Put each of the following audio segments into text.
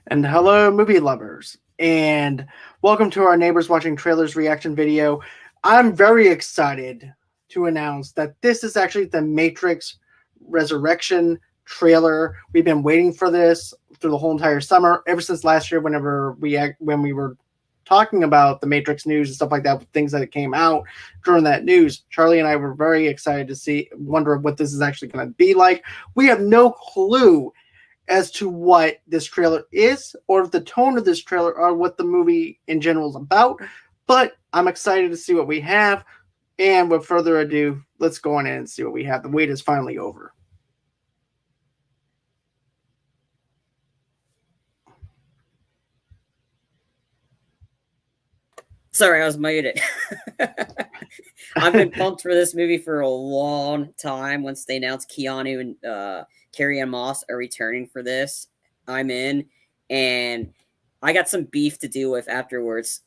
And hello, movie lovers, and welcome to our Neighbors Watching Trailers reaction video. I'm very excited to announce that this is actually the Matrix Resurrection trailer. We've been waiting for this through the whole entire summer, ever since last year. When we were talking about the Matrix news and stuff like that, things that came out during that news, Charlie and I were very excited to wonder what this is actually going to be like. We have no clue as to what this trailer is or the tone of this trailer or what the movie in general is about, but I'm excited to see what we have. And with further ado, let's go on in and see what we have. The wait is finally over. Sorry, I was muted. I've been pumped for this movie for a long time. Once they announced Keanu and Carrie-Anne Moss are returning for this, I'm in. And I got some beef to deal with afterwards.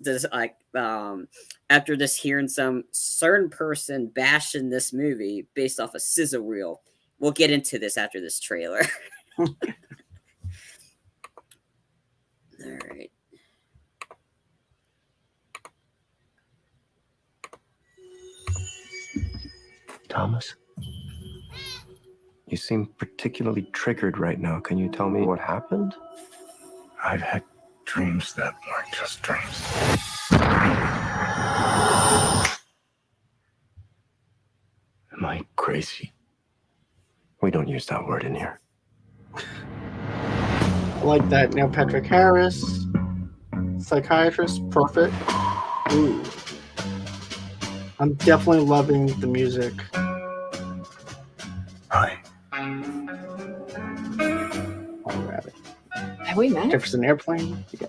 After this, hearing some certain person bashing this movie based off a sizzle reel. We'll get into this after this trailer. All right. Thomas, you seem particularly triggered right now. Can you tell me what happened? I've had dreams that weren't just dreams. Am I crazy? We don't use that word in here. I like that. Neil Patrick Harris, psychiatrist, perfect. Ooh. I'm definitely loving the music. Hi. Oh, rabbit. Have we met? Jefferson Airplane. Yeah.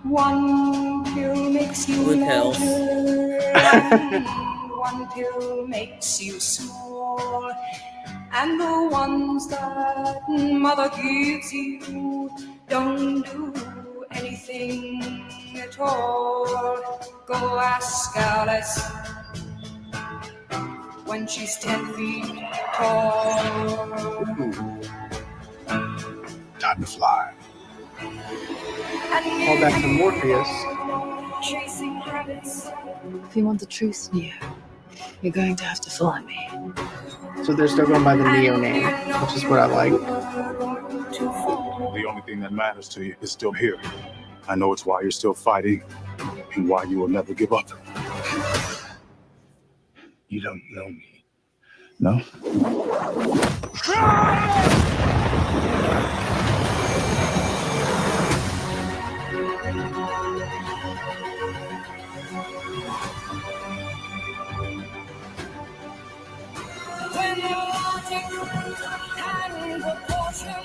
One pill makes you Blue pills. one pill makes you sore, and the ones that mother gives you don't do anything at all. Go ask Alice when she's 10 feet tall. Time to fly. Call back to Morpheus. Chasing rabbits. If you want the truth, Neo, you're going to have to follow me. So they're still going by the Neo name, which is what I like. The only thing that matters to you is still here. I know it's why you're still fighting and why you will never give up. You don't know me. No? When logic and proportion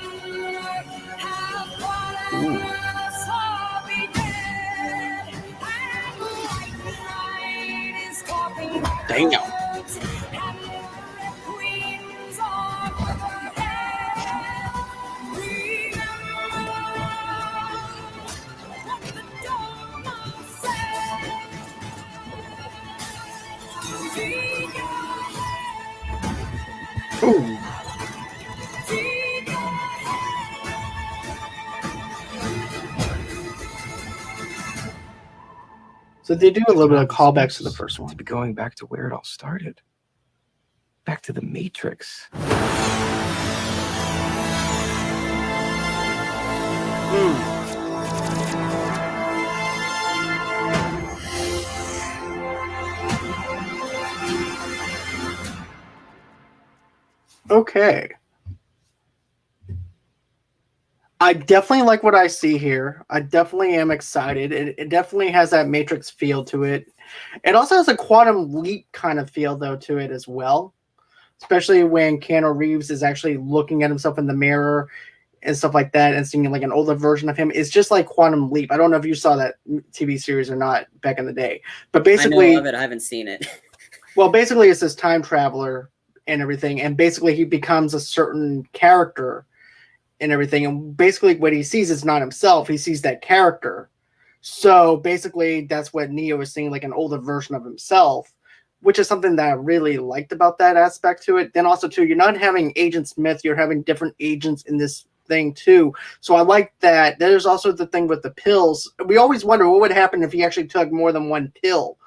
have balance, I'll be dead. And like night is talking Damn. words, and the queens are overhead. Remember what the Dharma said. Feed your Ooh. So they do a little bit of callbacks to the first To one. be going back to where it all started. Back to the Matrix. Okay. I definitely like what I see here. I definitely am excited. It definitely has that Matrix feel to it. It also has a Quantum Leap kind of feel, though, to it as well. Especially when Keanu Reeves is actually looking at himself in the mirror and stuff like that and seeing like an older version of him. It's just like Quantum Leap. I don't know if you saw that TV series or not back in the day. But basically, I know of it. I haven't seen it. well, basically it's this time traveler and everything. And basically he becomes a certain character and everything. And basically what he sees is not himself. He sees that character. So basically that's what Neo is seeing, like an older version of himself, which is something that I really liked about that aspect to it. Then also too, you're not having Agent Smith, you're having different agents in this thing too. So I like that. There's also the thing with the pills. We always wonder what would happen if he actually took more than one pill.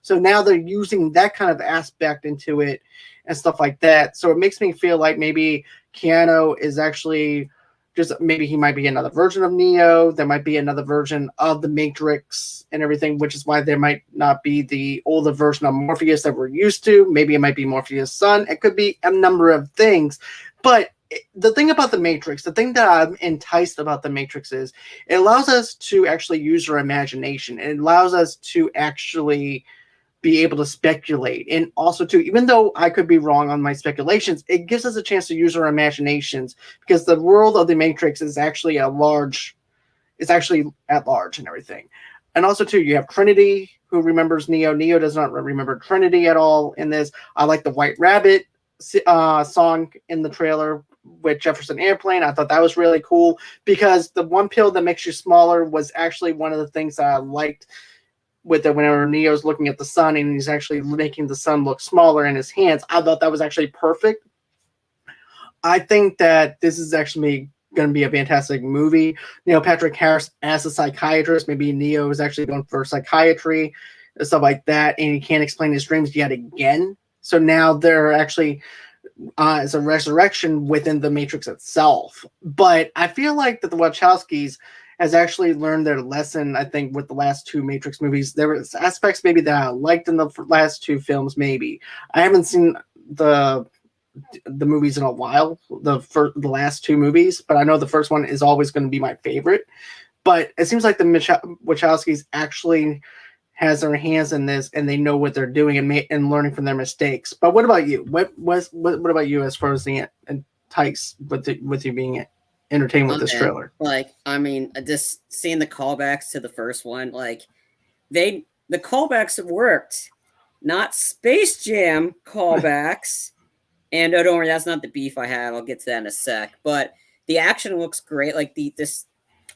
So now they're using that kind of aspect into it and stuff like that. So it makes me feel like maybe Keanu is actually just, maybe he might be another version of Neo. There might be another version of the Matrix and everything, which is why there might not be the older version of Morpheus that we're used to. Maybe it might be Morpheus' son. It could be a number of things. But the thing about the Matrix, the thing that I'm enticed about the Matrix is it allows us to actually use our imagination. It allows us to actually be able to speculate. And also too, even though I could be wrong on my speculations, it gives us a chance to use our imaginations, because the world of the Matrix is actually at large and everything. And also too, you have Trinity, who remembers Neo. Neo does not remember Trinity at all in this. I like the White Rabbit song in the trailer with Jefferson Airplane. I thought that was really cool, because the one pill that makes you smaller was actually one of the things that I liked with it. Whenever Neo's looking at the sun and he's actually making the sun look smaller in his hands, I thought that was actually perfect. I think that this is actually going to be a fantastic movie. Neil Patrick Harris as a psychiatrist. Maybe Neo is actually going for psychiatry and stuff like that, and he can't explain his dreams yet again. So now they're actually it's a resurrection within the Matrix itself. But I feel like that the Wachowskis has actually learned their lesson, I think, with the last two Matrix movies. There were aspects maybe that I liked in the last two films, maybe. I haven't seen the movies in a while, the last two movies, but I know the first one is always going to be my favorite. But it seems like the Wachowskis actually has their hands in this, and they know what they're doing and learning from their mistakes. But what about you? What about you as far as the entice with you being entertained with this trailer? Like, I mean, just seeing the callbacks to the first one, like the callbacks have worked, not Space Jam callbacks. And oh, don't worry, that's not the beef I had. I'll get to that in a sec. But the action looks great. Like this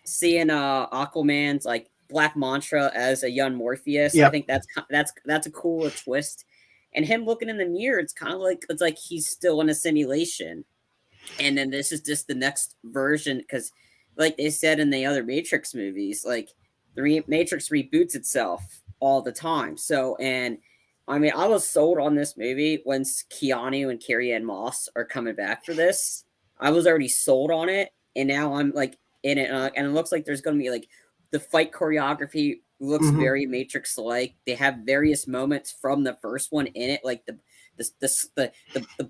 seeing Aquaman's like Black Mantra as a young Morpheus. Yep. I think that's a cooler twist. And him looking in the mirror, it's like he's still in a simulation. And then this is just the next version, because like they said in the other Matrix movies, like the Matrix reboots itself all the time. So, and I mean, I was sold on this movie when Keanu and Carrie-Anne Moss are coming back for this. I was already sold on it, and now I'm like in it, and it looks like there's going to be like the fight choreography looks very Matrix-like. They have various moments from the first one in it, like the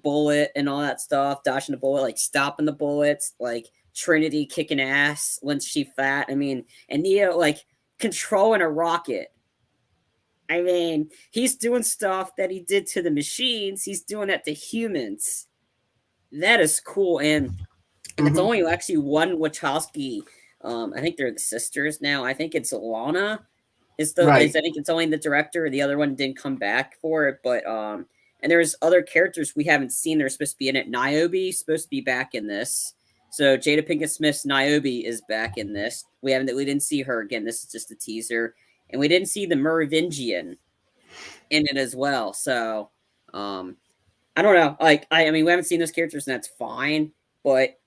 bullet and all that stuff, dodging the bullet, like stopping the bullets, like Trinity kicking ass when she fat. I mean, and Neo like controlling a rocket. I mean, he's doing stuff that he did to the machines. He's doing that to humans. That is cool. And it's only actually one Wachowski. I think they're the sisters now. I think it's Lana. I think it's only the director. The other one didn't come back for it. But and there's other characters we haven't seen. They're supposed to be in it. Niobe is supposed to be back in this. So Jada Pinkett Smith's Niobe is back in this. We didn't see her again. This is just a teaser. And we didn't see the Merovingian in it as well. So, I don't know. Like, I mean, we haven't seen those characters, and that's fine. But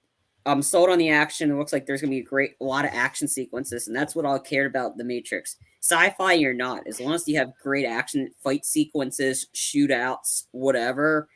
I'm sold on the action. It looks like there's going to be a lot of action sequences, and that's what I cared about The Matrix. Sci-fi or not, as long as you have great action, fight sequences, shootouts, whatever,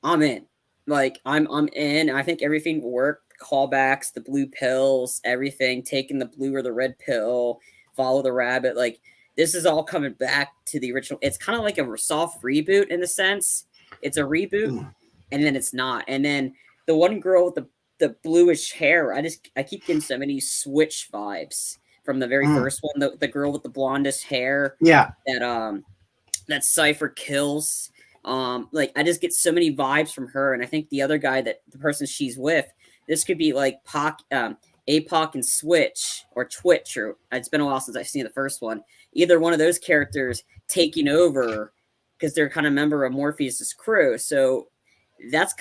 I'm in. Like, I'm in. I think everything worked. Callbacks, the blue pills, everything, taking the blue or the red pill, follow the rabbit. Like, this is all coming back to the original. It's kind of like a soft reboot in a sense. It's a reboot, and then it's not. And then the one girl with the bluish hair, I keep getting so many Switch vibes from the very first one. The girl with the blondest hair. Yeah. That Cypher kills. Like, I just get so many vibes from her. And I think the other guy, the person she's with, this could be like APOC and Switch or Twitch, or it's been a while since I've seen the first one. Either one of those characters taking over because they're kind of a member of Morpheus's crew. So that's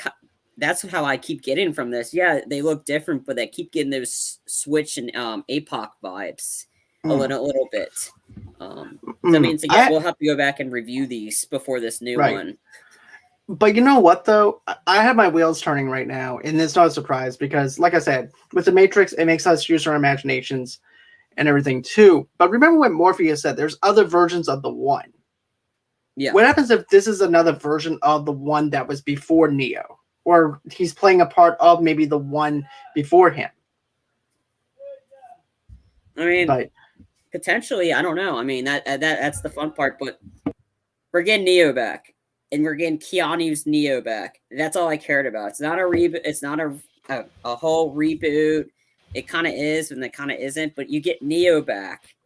how I keep getting from this. Yeah, they look different, but I keep getting those Switch and APOC vibes a little bit. So, I mean, we'll have to go back and review these before this new one. But you know what, though? I have my wheels turning right now, and it's not a surprise because, like I said, with the Matrix, it makes us use our imaginations and everything too. But remember what Morpheus said: there's other versions of the one. Yeah. What happens if this is another version of the one that was before Neo, or he's playing a part of maybe the one before him? I mean, But potentially, I don't know. I mean, that's the fun part. But we're getting Neo back, and we're getting Keanu's Neo back. That's all I cared about. It's not a reboot. It's not a whole reboot. It kind of is, and it kind of isn't. But you get Neo back,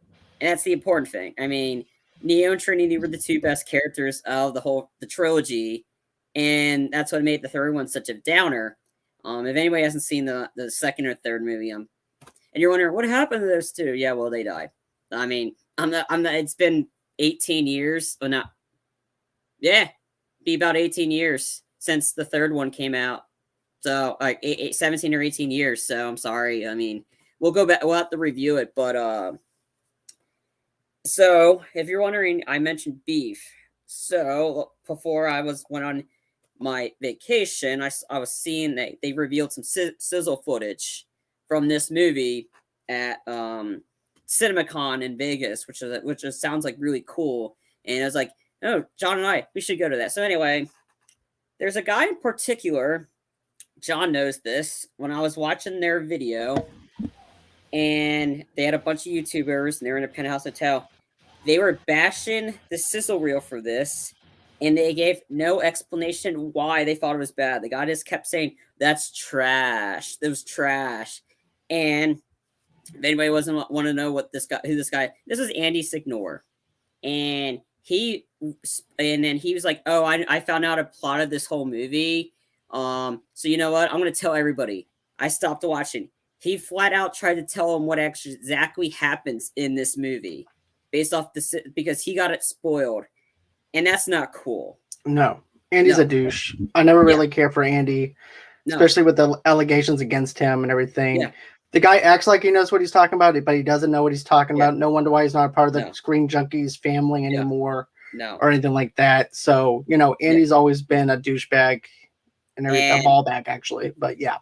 and that's the important thing. I mean, Neo and Trinity were the two best characters of the trilogy, and that's what made the third one such a downer. If anybody hasn't seen the second or third movie, and you're wondering what happened to those two, yeah, well, they died. I mean, I'm not. It's been 18 years, or not? Yeah, be about 18 years since the third one came out. So like 17 or 18 years. So I'm sorry. I mean, we'll go back. We'll have to review it, but so if you're wondering, I mentioned beef. So before I went on my vacation, I was seeing that they revealed some sizzle footage from this movie at CinemaCon in Vegas, which sounds like really cool. And I was like, oh, John and we should go to that. So anyway, there's a guy in particular. John knows this. When I was watching their video, and they had a bunch of YouTubers, and they were in a penthouse hotel. They were bashing the sizzle reel for this, and they gave no explanation why they thought it was bad. The guy just kept saying, "That's trash. That was trash." And if anybody want to know who this guy, this is Andy Signore, and then he was like, "Oh, I found out a plot of this whole movie. So you know what? I'm going to tell everybody." I stopped watching. He flat out tried to tell them what actually exactly happens in this movie based off because he got it spoiled. And that's not cool. No, Andy's a douche. I never really cared for Andy, especially with the allegations against him and everything. Yeah. The guy acts like he knows what he's talking about, but he doesn't know what he's talking about. No wonder why he's not a part of the Screen Junkies family anymore or anything like that. So, Andy's always been a douchebag and a ball bag, actually. But yeah.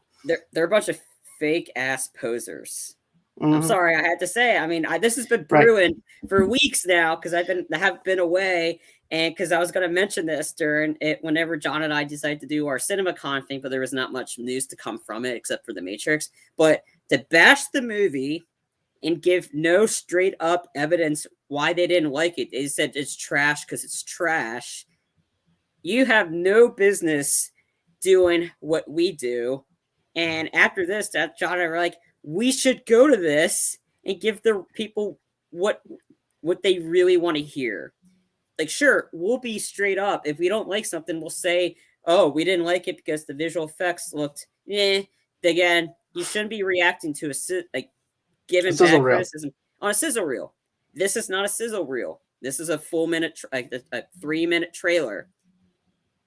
They're a bunch of fake ass posers. Mm-hmm. I'm sorry, I had to say. I mean, this has been brewing for weeks now because I have been away, and because I was going to mention this during it whenever John and I decided to do our CinemaCon thing, but there was not much news to come from it except for The Matrix. But to bash the movie and give no straight up evidence why they didn't like it, they said it's trash because it's trash. You have no business doing what we do. And after this, John and I were like, we should go to this and give the people what they really want to hear. Like, sure, we'll be straight up. If we don't like something, we'll say, oh, we didn't like it because the visual effects looked, Again, you shouldn't be reacting to giving bad criticism on a sizzle reel. This is not a sizzle reel. This is a full minute, a 3-minute trailer.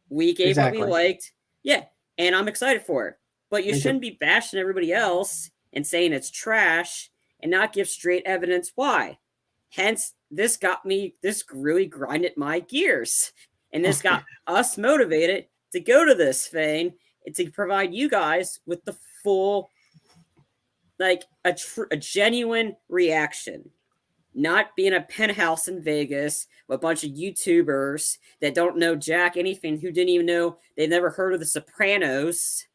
We gave what we liked. Yeah, and I'm excited for it. But you shouldn't be bashing everybody else and saying it's trash and not give straight evidence why. Hence, this really grinded my gears. And this got us motivated to go to this thing and to provide you guys with the full, a genuine reaction. Not being a penthouse in Vegas with a bunch of YouTubers that don't know jack anything, who didn't even know, they've never heard of The Sopranos,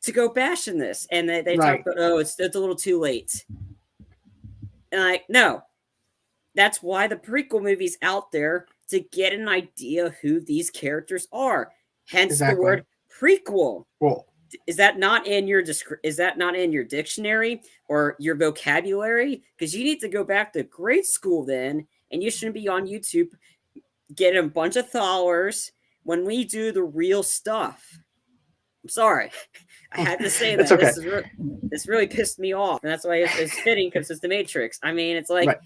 to go bashing this. And they talk about, oh, it's a little too late. And no. That's why the prequel movie's out there, to get an idea who these characters are. Hence the word prequel. Well, is that not in your dictionary or your vocabulary? Because you need to go back to grade school then, and you shouldn't be on YouTube getting a bunch of followers when we do the real stuff. I'm sorry. I had to say that. Okay. This really pissed me off, and that's why it's fitting, because it's The Matrix. I mean, it's like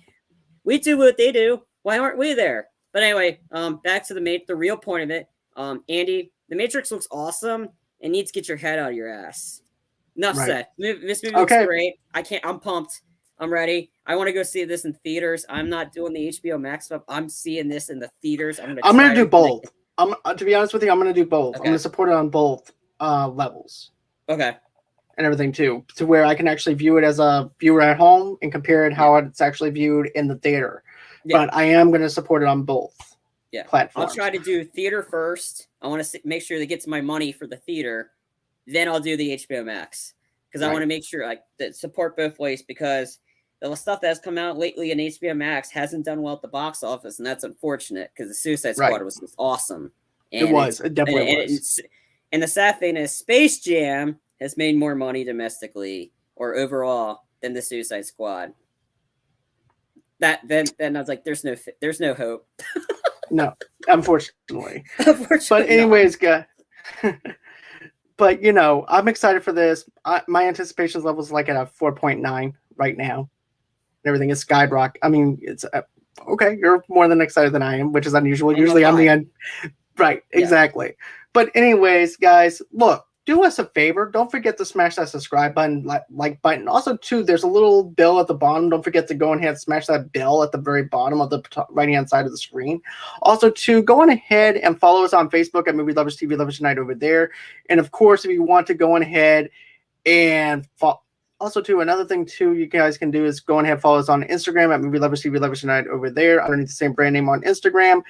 we do what they do. Why aren't we there? But anyway, back to the real point of it. Andy, The Matrix looks awesome and needs to get your head out of your ass. Enough said. This movie looks great. I'm pumped. I'm ready. I want to go see this in theaters. I'm not doing the HBO Max stuff. I'm seeing this in the theaters. I'm gonna do both. To be honest with you, I'm going to do both. I'm Okay. going to support it on both levels Okay. and everything too, to where I can actually view it as a viewer at home and compare it how it's actually viewed in the theater. Yeah. But I am going to support it on both platforms. I'll try to do theater first. I want to make sure that gets my money for the theater. Then I'll do the HBO Max because I want to make sure like that support both ways, because the stuff that's come out lately in HBO Max hasn't done well at the box office, and that's unfortunate because the Suicide Squad was just awesome. And it definitely was. And the sad thing is, Space Jam has made more money domestically or overall than the Suicide Squad. Then I was like, there's no hope. No, unfortunately. Unfortunately, but anyways, guys. But I'm excited for this. My anticipation level is like at a 4.9 right now. Everything is skyrocket. I mean, it's okay. You're more than excited than I am, which is unusual. Usually, I'm the end. Right, exactly. But anyways, guys, look, do us a favor. Don't forget to smash that subscribe button, like button. Also, too, there's a little bell at the bottom. Don't forget to go ahead and smash that bell at the very bottom of the right-hand side of the screen. Also, too, go on ahead and follow us on Facebook at Movie Lovers TV Lovers Unite over there. And of course, if you want to go on ahead and also, too, another thing, too, you guys can do is go on ahead and follow us on Instagram at Movie Lovers TV Lovers Unite over there underneath the same brand name on Instagram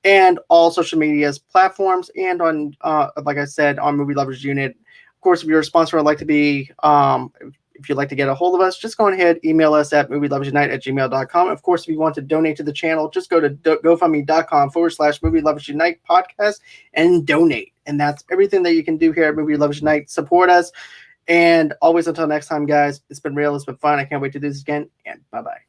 and all social medias platforms, and on, like I said, on Movie Lovers Unit. Of course, if you're a sponsor, would like to be, if you'd like to get a hold of us, just go ahead, email us at movieloversunite@gmail.com. Of course, if you want to donate to the channel, just go to gofundme.com/Movie Lovers Unite podcast and donate. And that's everything that you can do here at Movie Lovers Unite. Support us. And always until next time, guys, it's been real. It's been fun. I can't wait to do this again. And bye-bye.